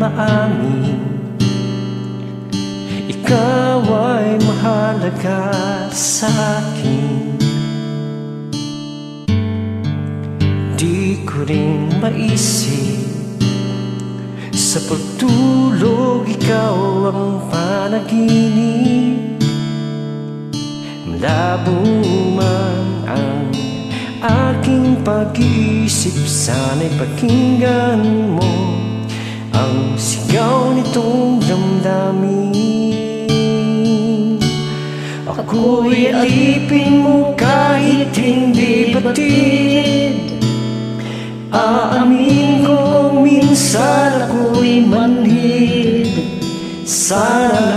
maamin, ikaw ay mahalaga sa akin. Di ko rin maisip sa pagtulog ikaw ang panaginip. Malabo man ang aking pag-iisip, sana'y pakinggan mo ang sigaw nitong damdamin. Ako'y alipin mo kahit hindi batid. Aamin ko minsan ako'y manhid. Sana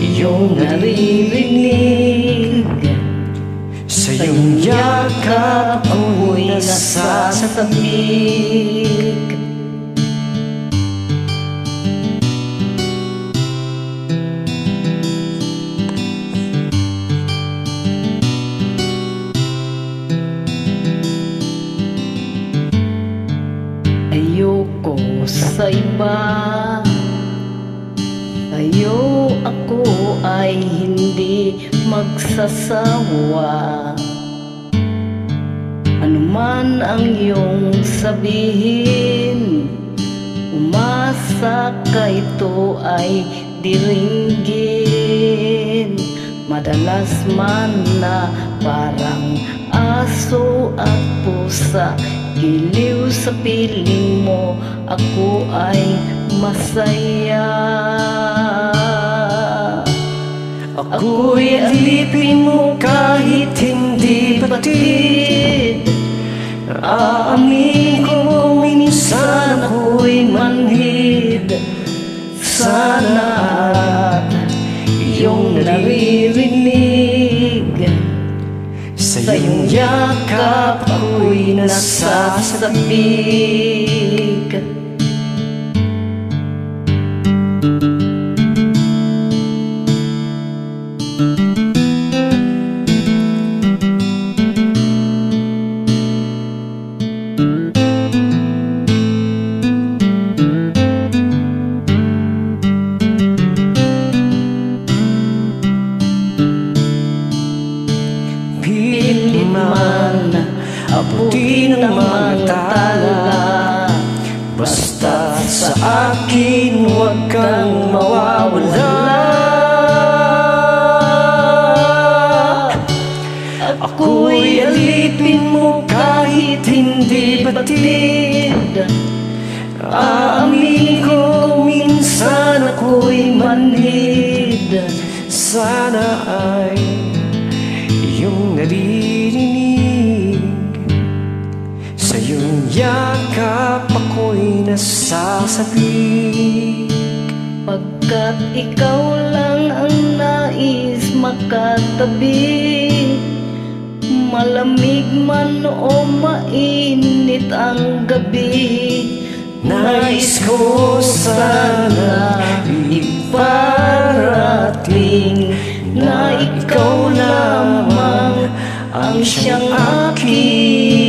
iyong naririnig, sa iyong yakap ako'y nasasalamig. Ayoko sa iba, sa'yo ako ay hindi magsasawa. Ano man ang iyong sabihin, umasa ka ito ay diringgin. Madalas man na parang aso at pusa, giliw sa piling mo, ako ay masaya. Ako'y alipin mo kahit hindi batid. Aamin ko minsan ako'y manhid. Sana iyong naririnig, sa iyong yakap ako'y nasasabik. Man, abuti ng magtala, basta sa akin huwag kang mawawala. Ako'y alipin mo kahit hindi batid. Aamin ko minsan ako'y manhid. Sana ay iyong naririnig, sa iyong yakap ako'y nasasabik. Pagkat ikaw lang ang nais makatabi, malamig man o mainit ang gabi, nais ko sana iparating na ikaw lamang ang siyang akin.